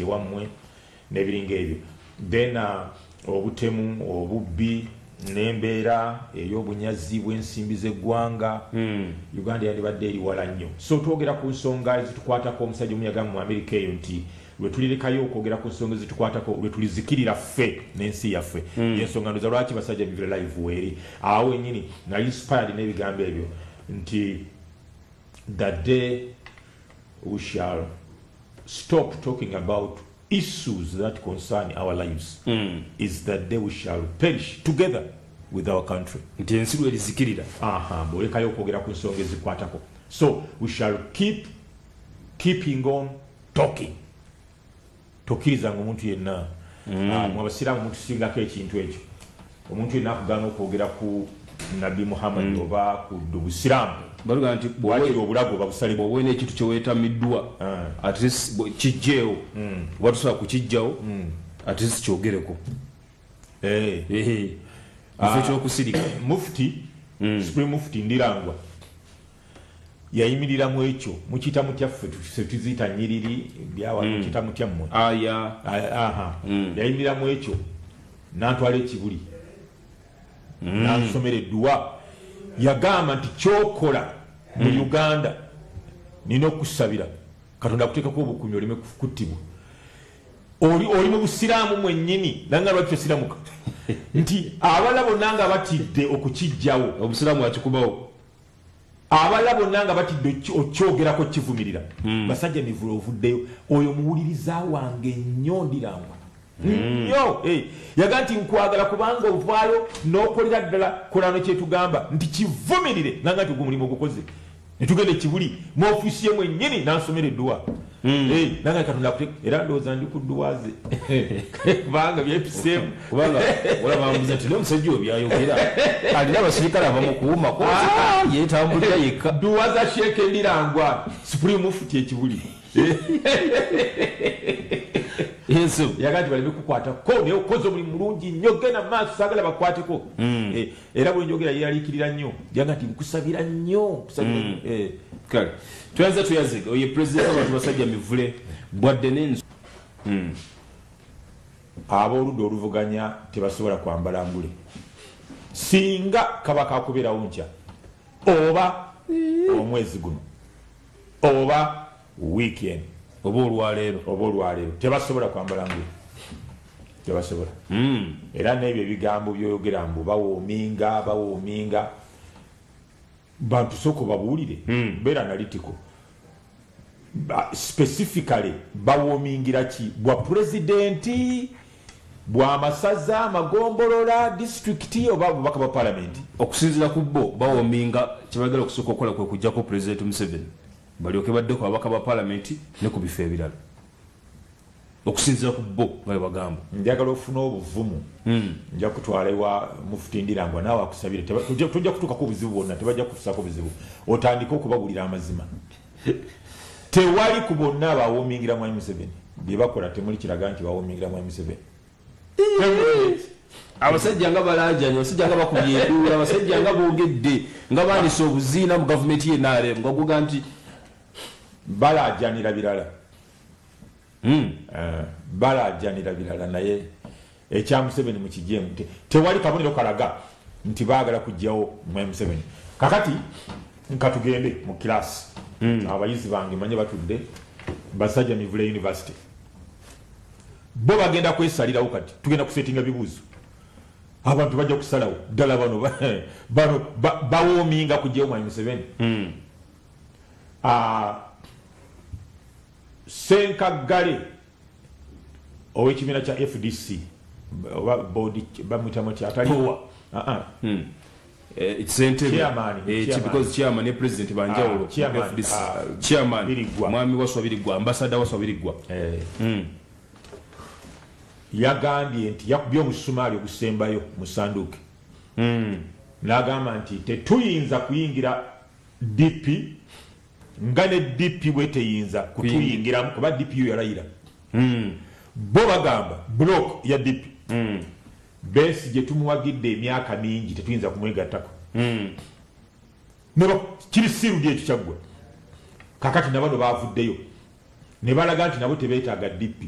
ewamwe n'ebiringa ebyo then obutemu obubbi n'embeera ey'obunyazi bw'ensimbi z'eggwanga Uganda yandibadde eri wala nnyo so twogera ku nsonga ezitukwatako omusajja omuyaga mu Amerika eyo nti lwe tulirekayo okwogera ku nsonga ezitukwatako lwe tulizikirira ffe n'ensi yaffe y'ensonga ndoza lwaki basajja bivira live weeri awo wennyini nali inspired n'ebigambo ebyo nti the day we shall stop talking about issues that concern our lives is the day we shall perish together with our country. Bolekayo okwogera ku nsonga ezikwatako. So we shall keeping on talking. Tokkiriza omuntu yenna mu abasiraamu omuntu singako ekintu ekyo. Omuntu yenna akugana okwogera ku Nabi Muhammad oba ku Busiraamu. Baluga nti obulago babusale bw'oweena ekintu kye weetamiddwa at least kijjeewo watusobola kukijjawo at least kyogereko ekyokusirika mufti supreme mufti Ndirangwa yayimirira mu ekyo mukiyita mutya ffe tuziyita nnyiriri byawa mukiyita mutya mmwe yayimirira mu ekyo n'antwala ekibuli n'ansomera edduwa yagamba nti kyokola mu Uganda nina okusabira Katonda akuteekako obukuumi oleme kuttibwa oli mu busiraamu mwennyini nanga lwaki osiramuka nti abala bonna nga batidde okukijjawo obusiraamu akikubawo abala bonna nga batidde okyogerako kivumirira basajja mivula ovuddeyo oyo muwuliriza wange nnyo Ndirangwa yaga nti nkwagala kubanga ovaayo n'okolera ddala kolano kyetugamba nti kivumirire nanga nti ogwo mulimu ogukoze netugenda ekibuli mu ofiisi ye mwennyini n'ansomera edduwa nanga Katonda akute era ndowooza ndi ku dduwa ze kubanga byepiseemu kubanga olabambuza nti n'omusajja oyo byayogera alina abasirikale abamukuumako yeetambulira yekka dduwa za Sheikh Ndirangwa supreme mufti ekibuli Yesu yagati baleme kukwatako naye okoze omulimu mulungi nnyo genda maaso saagala bakwateko era bwe njogera yeeraliikirira nnyo yaga nti nkusabira nnyo kale tuyanza tuyaziga oye president abantu basajja mivule bwadde n'enzu ab'oludda oluvuganya tebasobola kwambala ngule singa kaba kakubeerawo nkya oba omwezi guno oba weekend oba olwaleero tebasobola kwambala ngule tebasobola era n'ebyo ebigambo byoyogera mbu bawoominga bantu soko babuulire beera analytical specifically bawoomingira ki bwa pulezidenti bwa masaza amagombolola disitulikiti oba abubaka ba palamenti okusinziira ku bo bawoominga kyebagala okusooka okukola kwe kujjako pulezidenti Museveni balyoke badde ku babaka ba palamenti ne ku bifo ebirala okusinziira ku bo nga bagamba njagala ofuna obuvumu nja kutwala ewa mufti Ndirangwa naawe akusabire tujja kutuukako obuzibu bwonna tebajja kutusako buzibu otandike okubabulira amazima tewali ku bonna abawoomingira Mwami Museveni bye bakola temuli kiraga nti bawoomingira Mwami Museveni abasajja nga balajanya abasajja nga bakubye edduula abasajja nga boogedde nga baanisa obuziina mu gavumenti ye NRM nga guga nti balajanira birala balajanira birala naye ekya Museveni mukijjemu tewali kabonero kalaga nti baagala kujjawo Mwami Museveni kakati nkatugende mu kilasi abayizi bange manye batudde basajja mivule university bo bagenda kwesalirawo kati tugenda kusetinga bibuuzo abantu bajja kusalawo ddala bano bawoominga kujjawo Mwami Museveni Senkagale ow'ekibiina kya FDC oba board bamwitamu kyataliwa because chairman ne president banjawulo FDC chairman Mwami Waswabirigwa ambassador Waswabirigwa yagambye nti yakubye omusumaali ogusembayo mu sanduuke n'agamba nti tetuyinza kuyingira DP nga ne DP bwe teyinza kutuyingiramu kuba DP yo yalayira bo bagamba block ya DP besi gye tumuwagidde emyaka mingi tetuyinza kumwegattako nebo kiri sirudi ekyo kyaggwa kakati nabano bavuddeyo ne balaga nti nabo tebeetaaga DP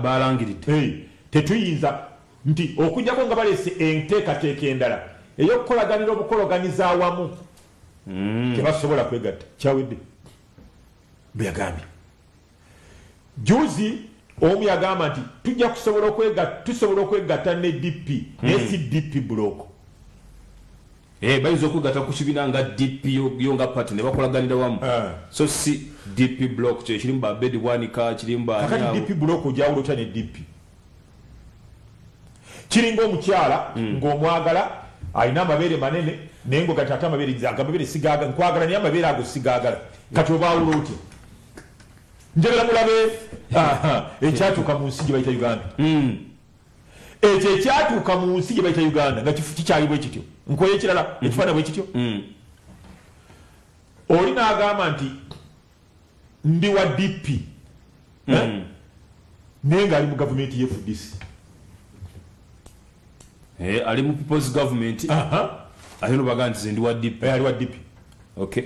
balangiridde tetuyinza nti okujjako nga balese enteekateeka endala ey'okukolaganira obukologaniza awamu tebasobola kwegatta kyawedde bwe yagambye juzi omu yagamba nti tujja tusobola okwegatta ne DP naye si DP block bayinza okwegatta ku kibiina nga DP yo nga party ne bakolaganira wamu so si DP block kyo kirimu ba Bedi Bwanika kirimu ba kakati DP block ojawulo otya ne DP kiringa omukyala ng'omwagala alina amabeere manene naye ngo kati ate amabeere sigagala nkwagala naye amabeere ago sigagala kati obaawula otya njagala mulabe ekyatuuka mu nsi gye bayita Uganda ekyo ekyatuuka mu nsi gye bayita Uganda nga kikyali bwe kityo nkoye ekirala ekifaana bwe kityo oli n'agamba nti ndi wa DP naye ng'ali mu gavumenti ye FDC ali mu people's government ate no baga nti ndi wa DP ali wa DP okay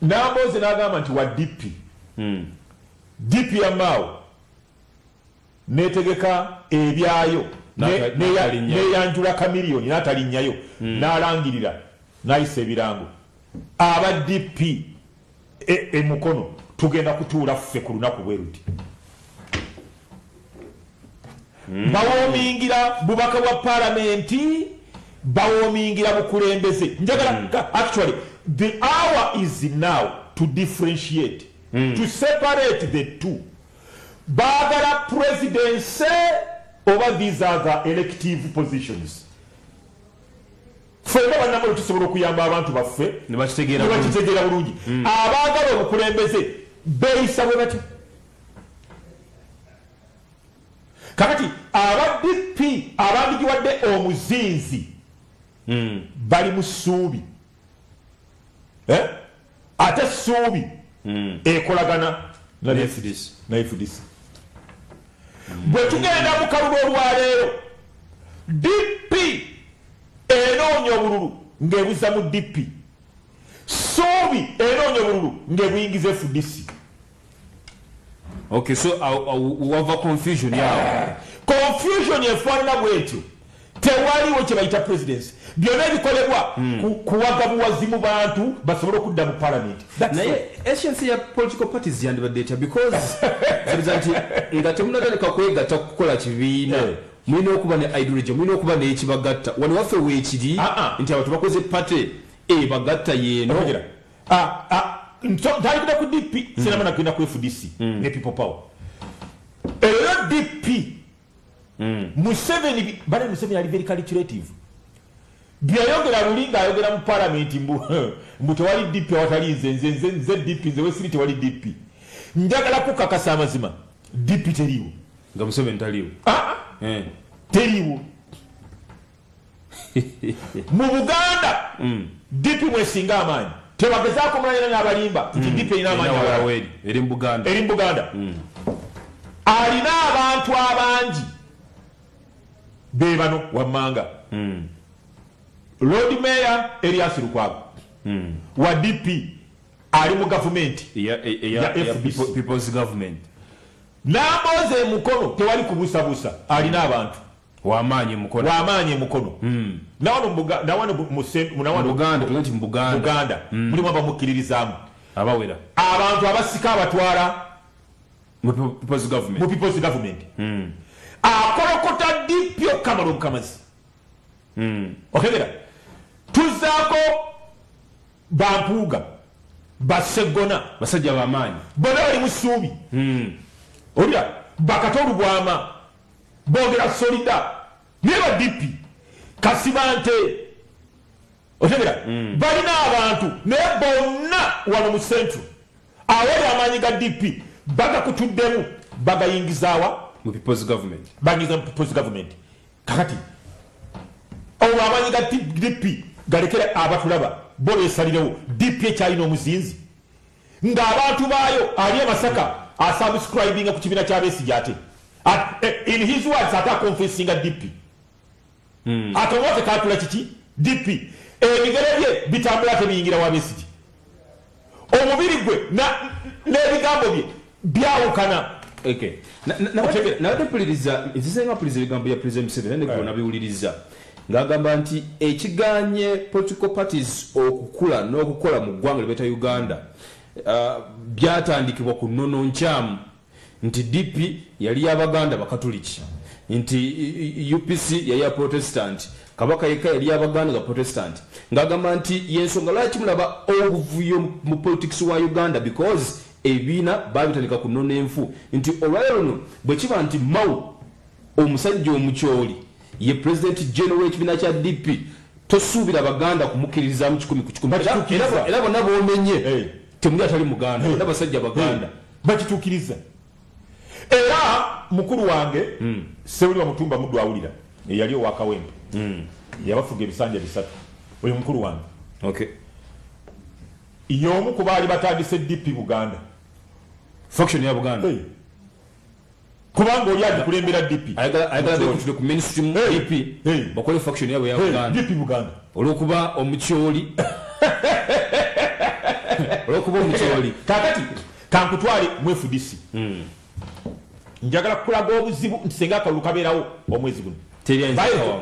n'amboze n'agamba nti wa DP DP yamaawo netegeka ebyayo neyanjula kamiliyoni n'atalinnyayo n'alangirira n'ayisa ebirango aba DP emukono tugenda kutuula ffe ku lunaku bwe ruti bawoomingira bubaka bwa palamenti bawoomingira bukulembeze njagala actually the hour is now to differentiate to separate the two baagala presidency over these other elective positions fenga bannamolo tusobola okuyamba abantu baffe ne bakitegeera bulungi abaagala obukulembeze beeyisa bwe batya kakati aba DP abandigiwadde omuzinzi bali mu ssuubi ate ssuubi ekolagana na FDC bwe tugenda mu kalulu olwaleero DP enoonya obululu ng'ebuza mu DP ssuubi enoonya obululu ng'ebuyingiza FDC okay so wava confusion yawo confusion efaanana bwetyo tewaliwo kye bayita presidency byonna ebikolebwa kuwaga buwazi mu bantu basobole okudda mu parliament naye essence ya political parties yandibadde etya because nti nga temunatandika kwegatta kukola kibiina mulina okuba ne ideology mulina okuba n'ekibagatta wano waffe weekiri nti abantu bakoze pate bagatta yeeno ntalikuda ku DP sinamana kwenda ku FDC ne people power era DP Museveni ali very calculative byayogera luli ng'ayogera mu parliament mbu tewali DP awatali nze DP nze wesiri tewali DP njagala kukakasa amazima DP teriwo nga Museveni taliwo teriwo mu Buganda DP mwesinga amaanyi tebagezaako mulanyana n'abalimba nti DP erina amaanyi eri mu Buganda alina abantu abangi be bano wammanga Lord Mayor Elias Lukwago wa DP ali mu gavumenti ya people's government n'amboze mukono tewali kubusabusa alina abantu wamaanyi mukono nawano mu Buganda mulimu abamukkiririzaamu abawera abantu abasika abatwala mu people's government akolokota DP okamala obukamazi okegera tuzaako bampuuga basegona basajja bamaanyi bona bali mu ssuubi olya bakatolu bwama boogera solida naye ba DP kasibante otegera balina abantu naye bonna wano mu centro awali amaanyi ga DP bagakutuddemu bagayingizaawa mu people's government bagiza mu people's government kakati olwo amaanyi ga DP galekera abatulaba bo beesalirewo DP ekyalina omuzinzi ng'abantu baayo ali e Masaka asubscribinga ku kibiina ky'abeesigye ate in his words ate akonfesinga DP akawote katula kiki DP ebigere bye bitambula tebiyingira wa Besigye omubiri gwe n'ebigambo bye byawukana. Okay. Nabatepuliriza ezisenga puliriza ebigambo bya President Museveni ne nabiwuliriza ng'agamba nti ekiganye political parties okukula n'okukola mu ggwanga lye beta Uganda byatandikibwa ku nnono nkyamu nti DP yali y'Abaganda Bakatoliki nti UPC yali ya Protestant Kabaka yeka yali y'Abaganda ga Protestant ng'agamba nti yensonga lwaki mulaba obuvuyo mu politics wa Uganda because ebina babitandika ku nnono enfu nti olwaleero luno bwe kiba nti Mao omusajja omukyoli ye President General w'ekibiina kya DP tosuubira Abaganda kumukkiririza mu 10 era bonna boomenye temuli atali Muganda bonna basajja Baganda bakituukiriza. Era mukulu wange Sewuli wa Mutumba Muddu awulira eyali owa Kawempe yabafuga ebisanja bisatu oyo mukulu wange. Okay. Y'omu ku baali batandise DP Buganda faction ya Buganda kubanga oli agikulembera DP ayagala bekutule ku mainstream DP bakole faction yabo ya Buganda DP Buganda olwokuba omukyoli kakati kankutwale mu FDC njagala kulaga obuzibu nti senga akalulu kabeerawo omwezi guno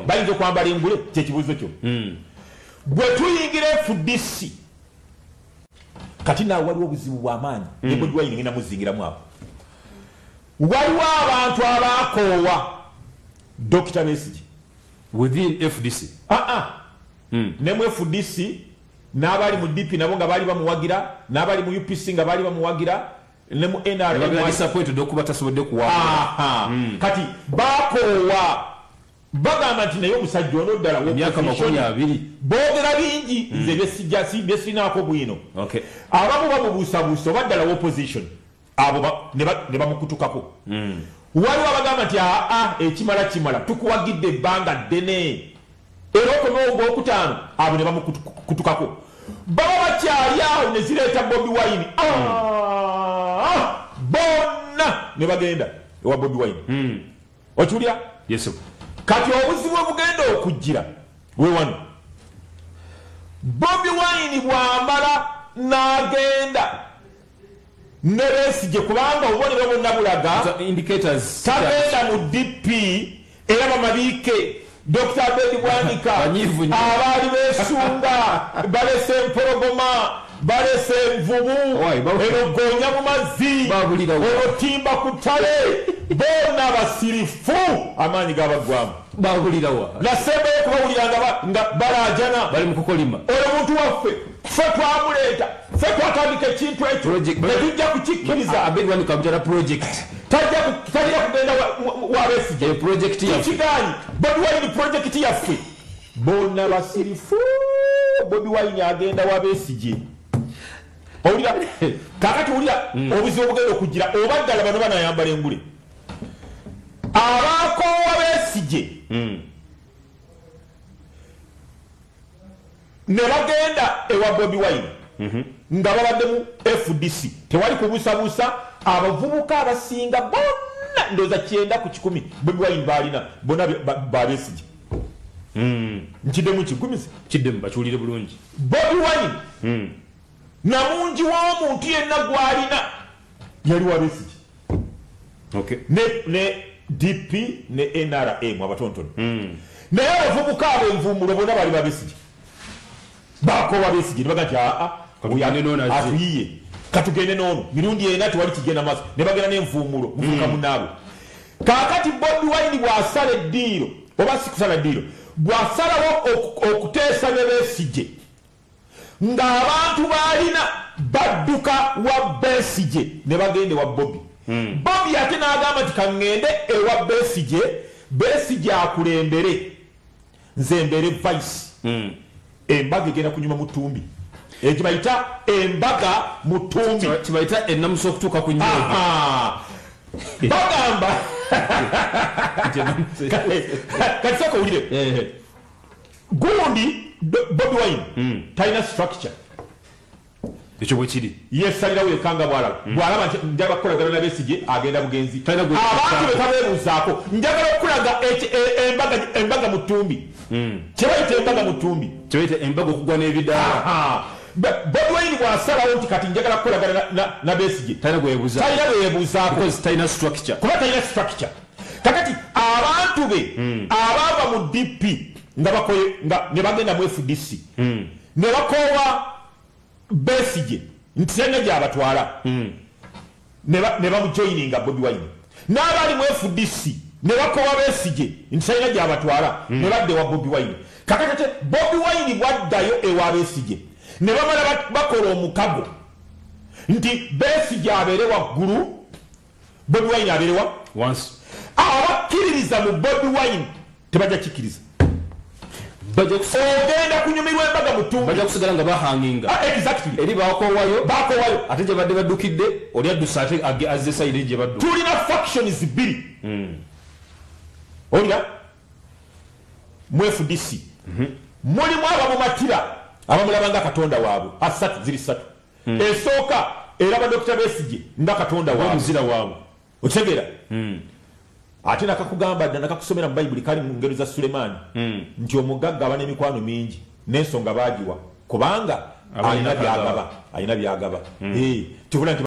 bayinza okwambala engule kyekibuuzo kyo bwe tuyingira FDC kati naawe waliwo obuzibu bw'amaanyi nebwe dwayini ngenda muzingiramu awo waliwo abantu abaakoowa Dr. Besigye within FDC ne mu FDC n'abali mu DP nabo nga baali bamuwagira n'abali mu UPC nga baali bamuwagira ne mu NRM disappointed okuba tasobodde kuwagira kati baakoowa bagamba nti naye omusajja ono ddala emyaka 20 boogera bingi nze byesinaako bwino abamu bamubuusabuusa oba ddala opposition abo ne bamukutukako waliwo abagamba nti ekimala tukuwagidde ebbanga ddene era okonoogwokutaano abo ne bamukutukako baba bakyali awo ne zireeta Bobi Wine bonna ne bagenda ewa Bobi Wine okiwulira kati obuzibu bugenda okujjira we wano Bobi Wine bw'amala n'agenda ne Besigye kubanga obubonero bonna bulaga tagenda mu DP era bamabiike Dr. Abedi Bwanika abaali beesunga balese empologoma balese envubu enogonya mu mazzi olotimba ku ttale boona basirifu amaanyi gabagwamu nasembayo kubawulira nga balajana bali mu kukolima oyo muntu waffe ffe twamuleeta ffe twatandika ekintu ekyo netujja kukikkiriza tajja kugenda wa Besigye kikiganyi Bobi Wine projekiti yaffe boona basirifu Bobi Wine agenda wa Besigye owulira kakati wulira obuzibu obugenda okugira oba ddala bano banayambala engule abakoowa Besigye ne bagenda ewa Bobi Wine nga babadde mu FDC tewali kubuusabuusa abavubuka abasinga bonna ndowooza 9 ku 10 Bobi Wine baalina bonna ba Besigye nkiddemu kigumize kiddemu bakiwulire bulungi Bobi Wine namungi w'omuntu yenna gwalina yali wa Besigye ne DP ne NRM abatontono naye abavubuka abo envuumulo bonna bali ba Besigye bakoowa Besigye ne baga nti atuyiye katugende noono mirundi ena tewali kigenda maaso ne bagenda n'envuumulo muvuka munaabo kaakati Bobi Wine bw'asala eddiiro oba si kusala ddiiro bw'asalawo okuteesa ne Besigye ng'abantu baalina badduka wa Besigye ne bagende wa Bobi Bobi ate n'agamba nti kaŋŋende ewa Besigye akulembere nze mbere vice embaga egenda kunyuma mu ttumbi ekibayita embaga mu ttumbi kibayita ennamusa okutuuka ku nnyonyi bagamba kati sooka owulire gundi Bobi Wine talina structure ekyo bwe kiri yesalirawo ekanga bw'alaba nti njagala kukolagana na Besigye agenda bugenzi abantu be tabeebuuzaako njagala okulaga embaga mu ttumbi kye bayita embaga mu ttumbi kye bayita embaga okugwa n'ebidaala Bobi Wine bw'asalawo nti kati njagala kukolagana na Besigye talina bweyebuuzaako because talina structure kuba talina structure kakati abantu be abaava mu DP nga ne bagenda mu FDC ne bakoowa Besigye nti talina gy'abatwala ne bamujoyininga Bobi Wine n'abaali mu FDC ne bakoowa Besigye nti talina gy'abatwala ne badde wa Bobi Wine kakati Bobi Wine bwaddayo ewa Besigye ne bamala bakola omukago nti Besigye abeere waggulu Bobi Wine abeere wa once abakkiririza mu Bobi Wine tebajja kikkiriza ogenda kunyumirwa embaga mutumbi bajja kusigala nga bahanginga exactly eri bakowayo ate gye badde baddukidde oli addusa ate azze sayidi gye baddu tulina factions bbiri olina mu FDC mulimu abamumatira abamulaba nga katonda waabwe ziri ssatu esooka eraba Dr. Besigye nga katonda waabwe muzira waabwe otegeera ate nakakusomera mu Bayibuli kali mu ngero za Sulemaani nti omugagga aba n'emikwano mingi n'ensonga baagiwa kubanga alina byagaba tubula nti